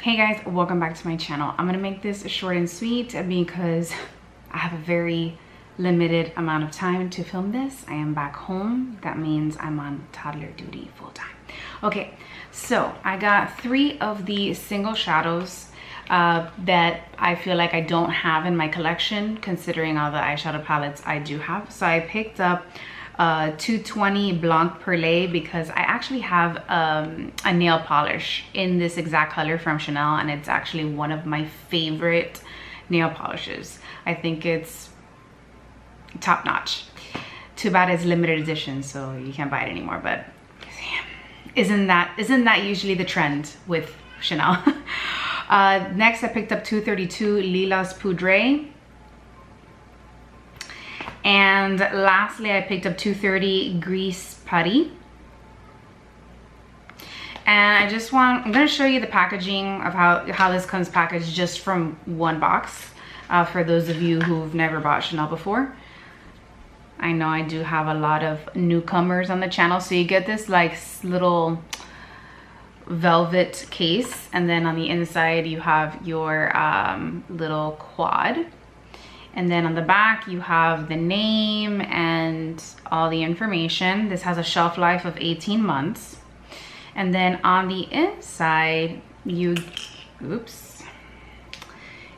Hey guys, welcome back to my channel. I'm gonna make this short and sweet because I have a very limited amount of time to film this. I am back home. That means I'm on toddler duty full time. Okay, so I got 3 of the single shadows that I feel like I don't have in my collection, considering all the eyeshadow palettes I do have. So I picked up 220 Blanc Perlé because I actually have a nail polish in this exact color from Chanel, and it's actually one of my favorite nail polishes. I think it's top notch. Too bad it's limited edition, so you can't buy it anymore, but isn't that usually the trend with Chanel? Next I picked up 232 Lilas Poudre. And lastly, I picked up 230 Grease Putty. And I'm gonna show you the packaging of how this comes packaged just from one box, for those of you who've never bought Chanel before. I know I do have a lot of newcomers on the channel, so you get this like little velvet case, and then on the inside you have your little quad. And then on the back, you have the name and all the information. This has a shelf life of 18 months. And then on the inside, your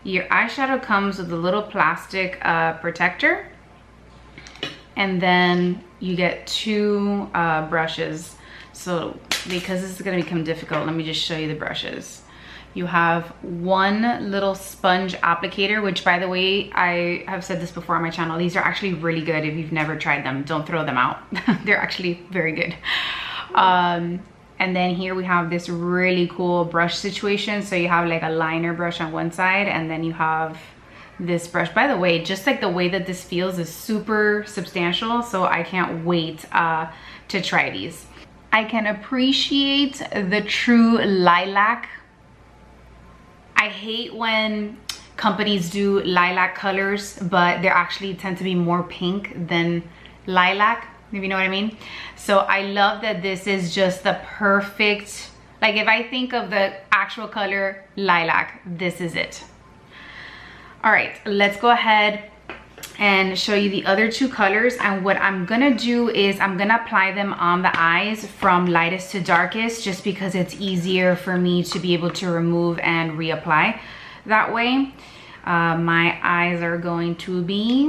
eyeshadow comes with a little plastic protector. And then you get 2 brushes. So because this is gonna become difficult, let me just show you the brushes. You have one little sponge applicator, which, by the way, I have said this before on my channel, these are actually really good. If you've never tried them, don't throw them out. They're actually very good. And then here we have this really cool brush situation. So you have like a liner brush on one side, and then you have this brush. By the way, just like the way that this feels is super substantial, so I can't wait to try these. I can appreciate the true lilac. I hate when companies do lilac colors, but they actually tend to be more pink than lilac, if you know what I mean. So I love that this is just the perfect, like if I think of the actual color lilac, this is it. All right, let's go ahead and show you the other 2 colors. And what I'm gonna do is I'm gonna apply them on the eyes from lightest to darkest, just because it's easier for me to be able to remove and reapply that way. My eyes are going to be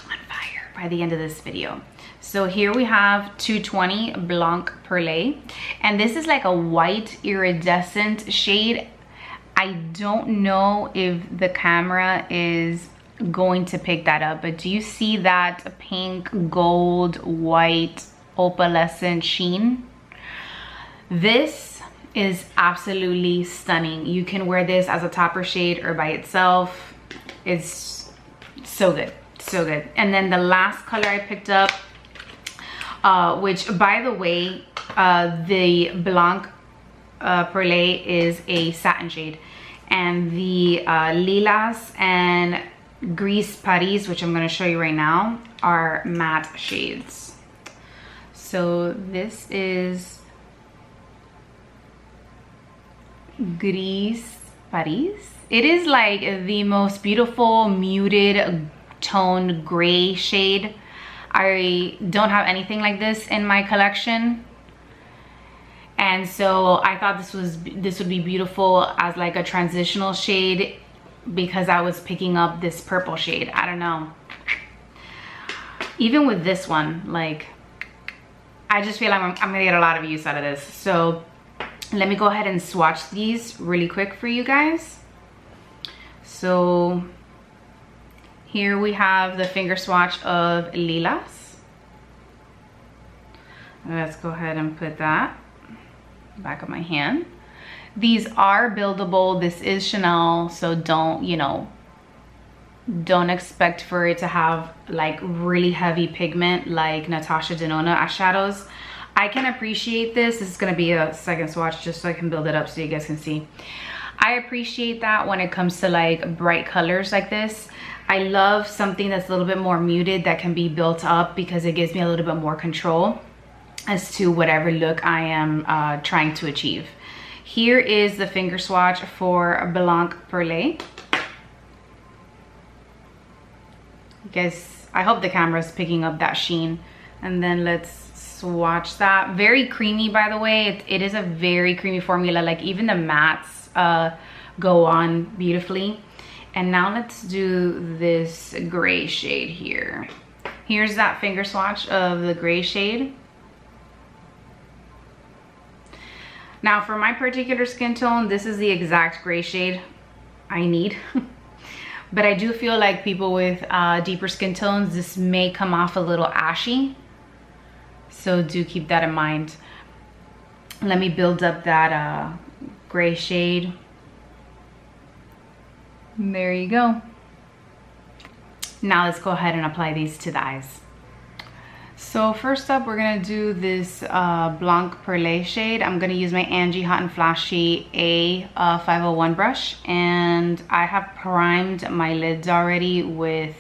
on fire by the end of this video. So here we have 220 Blanc Perlé, and this is like a white iridescent shade. I don't know if the camera is going to pick that up, but do you see that pink, gold, white, opalescent sheen? This is absolutely stunning. You can wear this as a topper shade or by itself. It's so good, so good. And then the last color I picked up, which by the way, the Blanc Perlé is a satin shade, and the Lilas and Grease Putties, which I'm going to show you right now, are matte shades. So this is Grease Putties. It is like the most beautiful muted toned gray shade. I don't have anything like this in my collection, and so I thought this would be beautiful as like a transitional shade, because I was picking up this purple shade. I don't know, even with this one, like I just feel like I'm gonna get a lot of use out of this. So let me go ahead and swatch these really quick for you guys. So here we have the finger swatch of Lilas. Let's go ahead and put that back of my hand. These are buildable. This is Chanel, so don't expect for it to have like really heavy pigment like Natasha Denona eyeshadows. I can appreciate this. This is gonna be a second swatch just so I can build it up so you guys can see. I appreciate that when it comes to like bright colors like this. I love something that's a little bit more muted that can be built up, because it gives me a little bit more control as to whatever look I am trying to achieve. Here is the finger swatch for Blanc Perlé. Guys, I hope the camera is picking up that sheen. And then let's swatch that. Very creamy, by the way. It is a very creamy formula. Like even the mattes go on beautifully. And now let's do this gray shade here. Here's that finger swatch of the gray shade. Now for my particular skin tone, this is the exact gray shade I need. But I do feel like people with deeper skin tones, this may come off a little ashy. So do keep that in mind. Let me build up that gray shade. There you go. Now let's go ahead and apply these to the eyes. So first up, we're gonna do this Blanc Perlé shade. I'm gonna use my Angie Hot and Flashy A501 brush, and I have primed my lids already with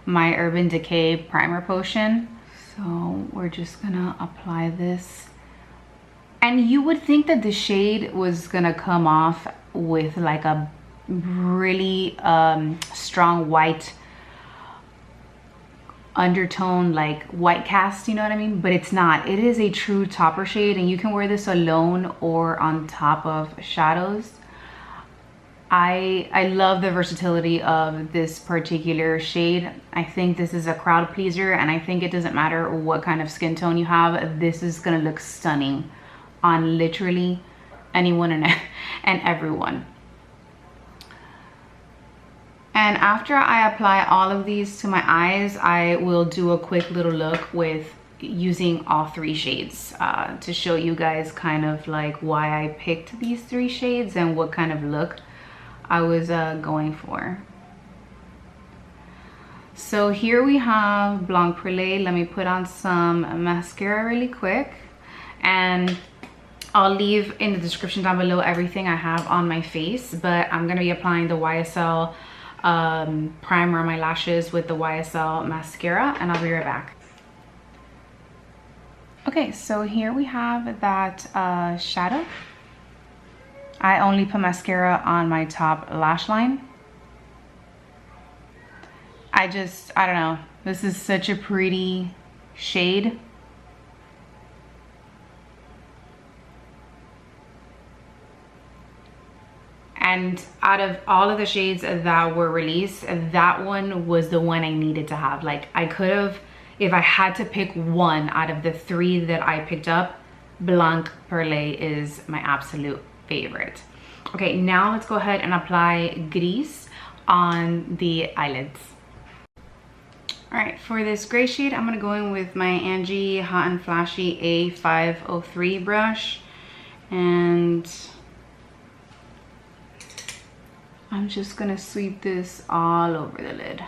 my Urban Decay primer potion. So we're just gonna apply this. And you would think that the shade was gonna come off with like a really strong white undertone, like white cast, you know what I mean? But it's not. It is a true topper shade, and you can wear this alone or on top of shadows. I love the versatility of this particular shade. I think this is a crowd pleaser, and I think it doesn't matter what kind of skin tone you have, this is gonna look stunning on literally anyone and everyone. And after I apply all of these to my eyes, I will do a quick little look with using all three shades to show you guys kind of like why I picked these three shades and what kind of look I was going for. So here we have Blanc Perlé. Let me put on some mascara really quick, and I'll leave in the description down below everything I have on my face, but I'm gonna be applying the YSL primer on my lashes with the YSL mascara, and I'll be right back. Okay, so here we have that shadow. I only put mascara on my top lash line. I don't know, this is such a pretty shade. And out of all of the shades that were released, that one was the one I needed to have. Like I could have, if I had to pick one out of the three that I picked up, Blanc Perlé is my absolute favorite. Okay, now let's go ahead and apply Gris on the eyelids. All right, for this gray shade, I'm gonna go in with my Angie Hot and Flashy A503 brush, and I'm just gonna sweep this all over the lid.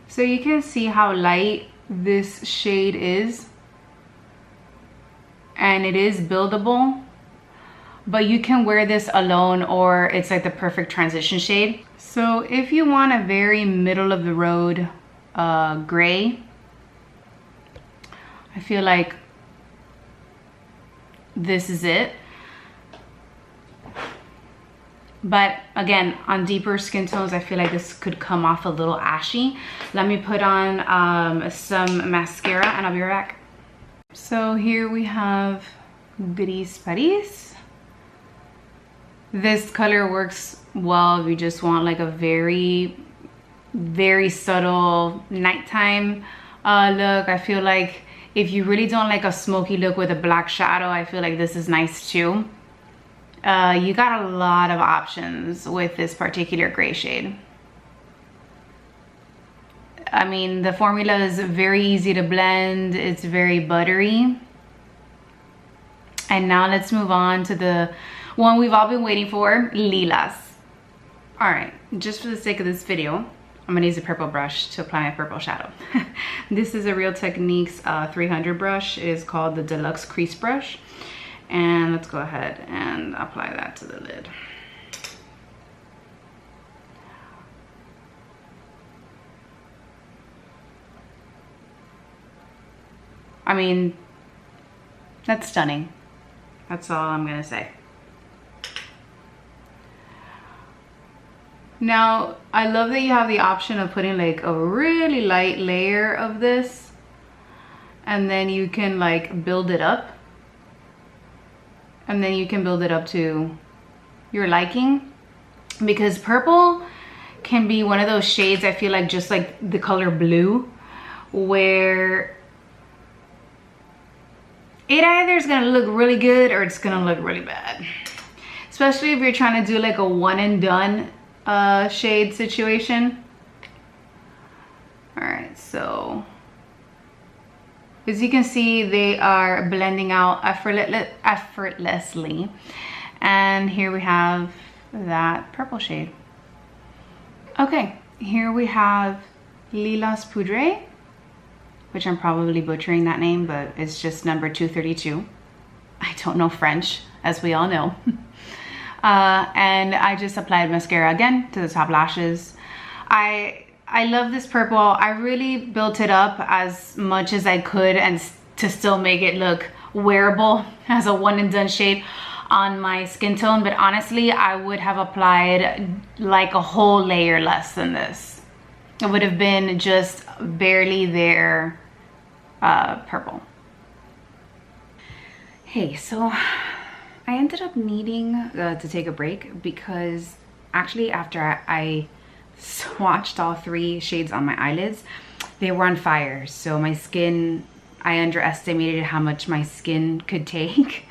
So you can see how light this shade is, and it is buildable, but you can wear this alone or it's like the perfect transition shade. So if you want a very middle of the road gray, I feel like this is it. But again, on deeper skin tones, I feel like this could come off a little ashy. Let me put on some mascara and I'll be right back. So here we have Gris Paris. This color works well if you just want like a very, very subtle nighttime look. I feel like if you really don't like a smoky look with a black shadow, I feel like this is nice too. You got a lot of options with this particular gray shade. I mean, the formula is very easy to blend. It's very buttery. And now let's move on to the one we've all been waiting for, lilas. All right, just for the sake of this video, I'm gonna use a purple brush to apply my purple shadow. This is a Real Techniques 300 brush. It is called the Deluxe Crease Brush. And let's go ahead and apply that to the lid. I mean, that's stunning. That's all I'm gonna say. Now, I love that you have the option of putting like a really light layer of this, and then you can like build it up. And then you can build it up to your liking, because purple can be one of those shades, I feel like, just like the color blue, where it either is gonna look really good or it's gonna look really bad. Especially if you're trying to do like a one and done shade situation. All right, so as you can see, they are blending out effortlessly. And here we have that purple shade. Okay, here we have Lilas Poudre, which I'm probably butchering that name, but it's just number 232. I don't know French, as we all know. And I just applied mascara again to the top lashes. I love this purple. I really built it up as much as I could and to still make it look wearable as a one and done shade on my skin tone. But honestly, I would have applied like a whole layer less than this. It would have been just barely there purple. Hey, so I ended up needing to take a break because actually after I swatched all 3 shades on my eyelids, they were on fire. So my skin, I underestimated how much my skin could take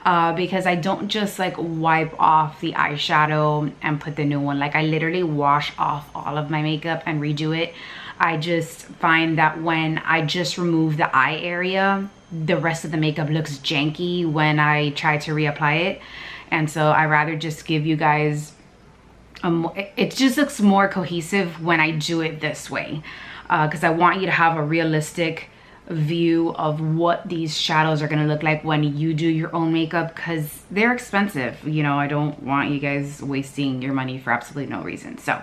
because I don't just like wipe off the eyeshadow and put the new one. Like I literally wash off all of my makeup and redo it. I just find that when I just remove the eye area, the rest of the makeup looks janky when I try to reapply it. And so I rather just give you guys it just looks more cohesive when I do it this way, because I want you to have a realistic view of what these shadows are gonna look like when you do your own makeup, because they're expensive. You know, I don't want you guys wasting your money for absolutely no reason. So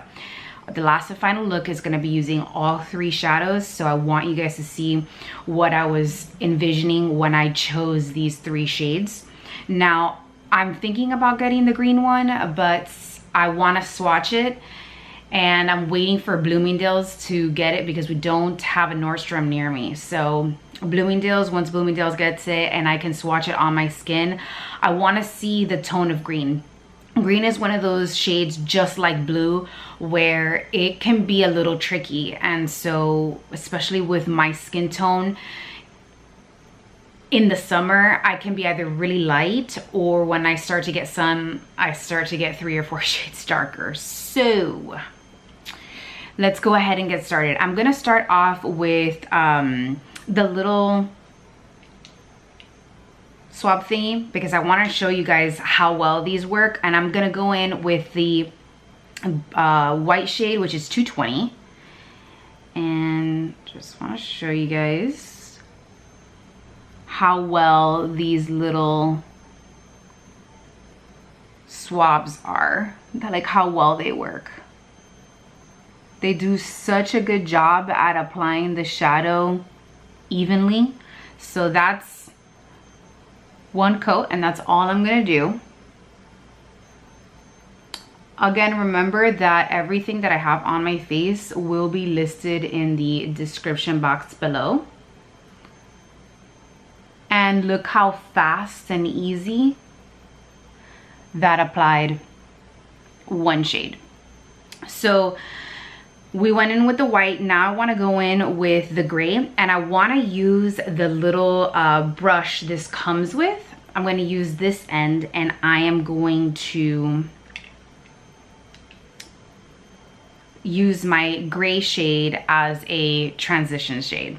the last and final look is gonna be using all 3 shadows. So I want you guys to see what I was envisioning when I chose these 3 shades. Now, I'm thinking about getting the green one, but I want to swatch it, and I'm waiting for Bloomingdale's to get it because we don't have a Nordstrom near me. So Bloomingdale's, once Bloomingdale's gets it and I can swatch it on my skin, I want to see the tone of green. Green is one of those shades just like blue where it can be a little tricky, and so especially with my skin tone, in the summer, I can be either really light, or when I start to get sun, I start to get 3 or 4 shades darker. So let's go ahead and get started. I'm gonna start off with the little swab thingy because I wanna show you guys how well these work. And I'm gonna go in with the white shade, which is 220. And just wanna show you guys how well these little swabs are, like how well they work. They do such a good job at applying the shadow evenly. So that's one coat, and that's all I'm gonna do. Again, remember that everything that I have on my face will be listed in the description box below. And look how fast and easy that applied one shade. So we went in with the white. Now I want to go in with the gray, and I want to use the little brush this comes with. I'm going to use this end, and I am going to use my gray shade as a transition shade.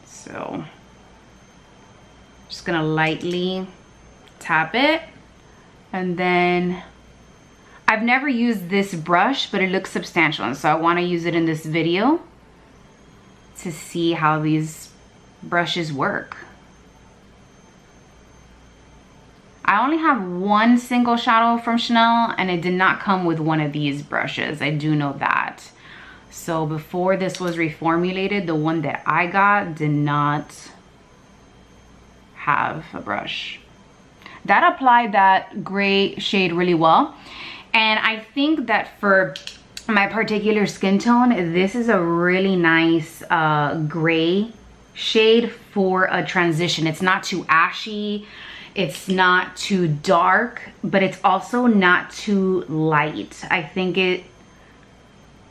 So just gonna lightly tap it, and then I've never used this brush, but it looks substantial, and so I want to use it in this video to see how these brushes work. I only have one single shadow from Chanel, and it did not come with one of these brushes. I do know that. So before this was reformulated, the one that I got did not have a brush. That applied that gray shade really well. And I think that for my particular skin tone, this is a really nice gray shade for a transition. It's not too ashy, it's not too dark, but it's also not too light. I think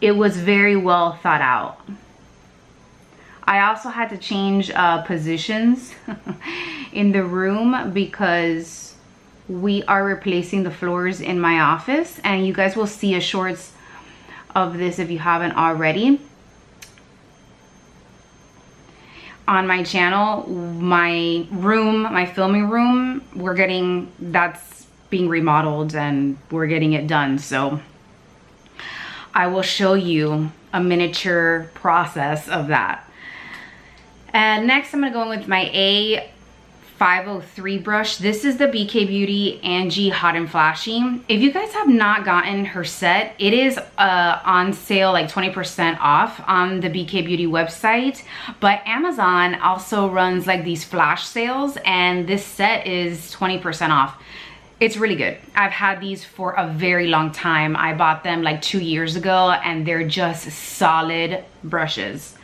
it was very well thought out. I also had to change positions in the room because we are replacing the floors in my office, and you guys will see a shorts of this if you haven't already on my channel. My room, my filming room, that's being remodeled and we're getting it done. So I will show you a miniature process of that. And next I'm gonna go in with my A503 brush. This is the BK Beauty Angie Hot and Flashy. If you guys have not gotten her set, it is on sale, like 20% off on the BK Beauty website. But Amazon also runs like these flash sales, and this set is 20% off. It's really good. I've had these for a very long time. I bought them like 2 years ago, and they're just solid brushes.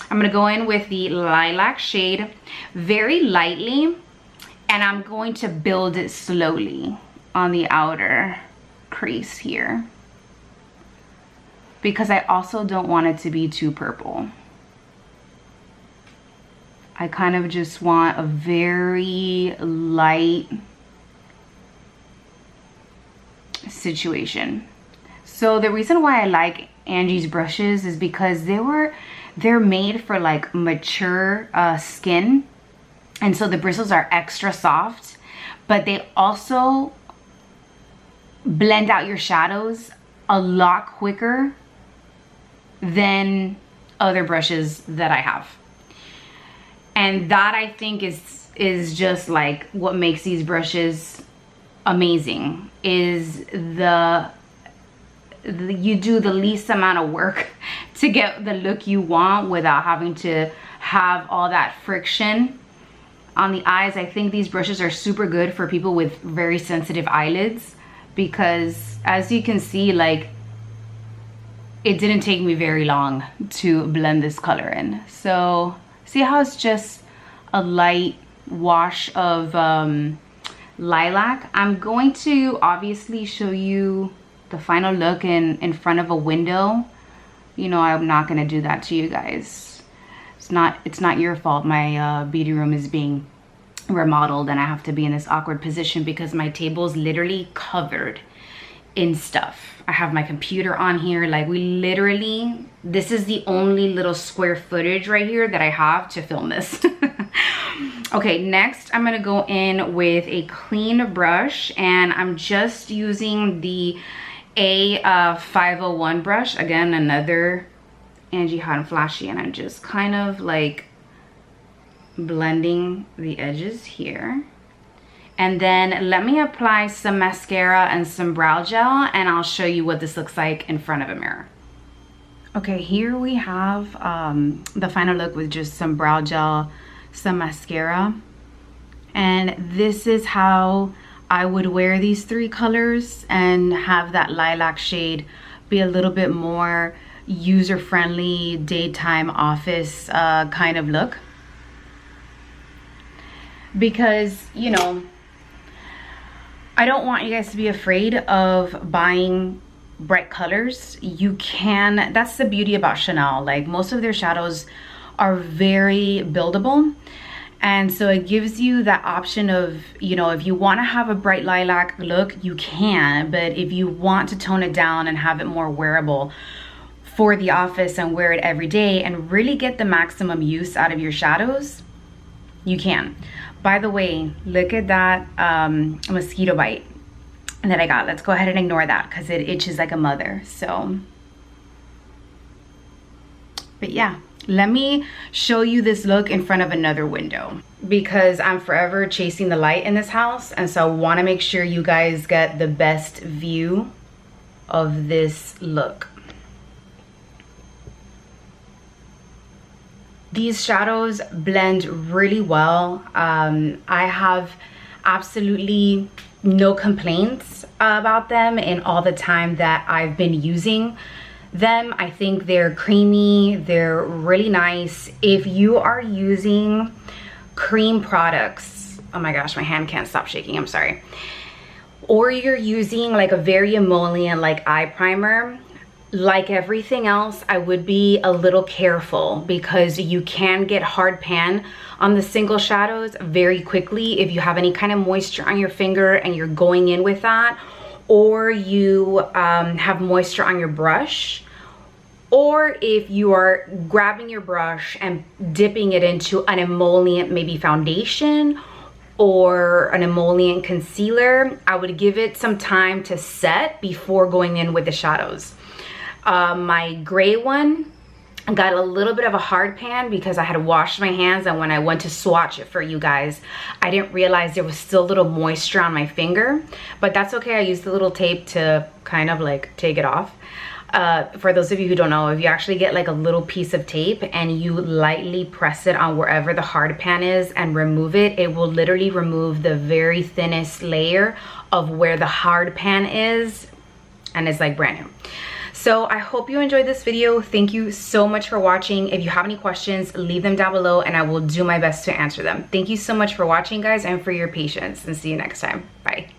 I'm gonna go in with the lilac shade very lightly, and I'm going to build it slowly on the outer crease here because I also don't want it to be too purple. I kind of just want a very light situation. So the reason why I like Angie's brushes is because they're made for like mature skin, and so the bristles are extra soft, but they also blend out your shadows a lot quicker than other brushes that I have. And that I think is just like what makes these brushes amazing, is you do the least amount of work to get the look you want without having to have all that friction on the eyes. I think these brushes are super good for people with very sensitive eyelids because, as you can see, like, it didn't take me very long to blend this color in. So see how it's just a light wash of lilac? I'm going to obviously show you the final look in front of a window. You know, I'm not gonna do that to you guys. It's not your fault. My beauty room is being remodeled and I have to be in this awkward position because my table's literally covered in stuff. I have my computer on here. Like, we literally, this is the only little square footage right here that I have to film this. Okay, next I'm gonna go in with a clean brush, and I'm just using the A501 brush. Again, another Angie Hot and Flashy, and I'm just kind of like blending the edges here. And then let me apply some mascara and some brow gel, and I'll show you what this looks like in front of a mirror. Okay, here we have the final look with just some brow gel, some mascara, and this is how I would wear these three colors and have that lilac shade be a little bit more user-friendly, daytime office kind of look. Because, you know, I don't want you guys to be afraid of buying bright colors. You can, that's the beauty about Chanel. Like, most of their shadows are very buildable. And so it gives you that option of, you know, if you want to have a bright lilac look, you can. But if you want to tone it down and have it more wearable for the office and wear it every day and really get the maximum use out of your shadows, you can. By the way, look at that mosquito bite that I got. Let's go ahead and ignore that because it itches like a mother. So, but yeah, let me show you this look in front of another window because I'm forever chasing the light in this house, and so I want to make sure you guys get the best view of this look. These shadows blend really well. I have absolutely no complaints about them in all the time that I've been using them. I think they're creamy, they're really nice. If you are using cream products, oh my gosh, my hand can't stop shaking, I'm sorry. Or you're using like a very emollient like eye primer, like everything else, I would be a little careful because you can get hard pan on the single shadows very quickly if you have any kind of moisture on your finger and you're going in with that, or you have moisture on your brush, or if you are grabbing your brush and dipping it into an emollient maybe foundation or an emollient concealer, I would give it some time to set before going in with the shadows. My gray one got a little bit of a hard pan because I had washed my hands, and when I went to swatch it for you guys, I didn't realize there was still a little moisture on my finger, but that's okay. I used the little tape to kind of like take it off. For those of you who don't know, if you actually get like a little piece of tape and you lightly press it on wherever the hard pan is and remove it, it will literally remove the very thinnest layer of where the hard pan is, and it's like brand new. So I hope you enjoyed this video. Thank you so much for watching. If you have any questions, leave them down below and I will do my best to answer them. Thank you so much for watching, guys, and for your patience, and see you next time. Bye.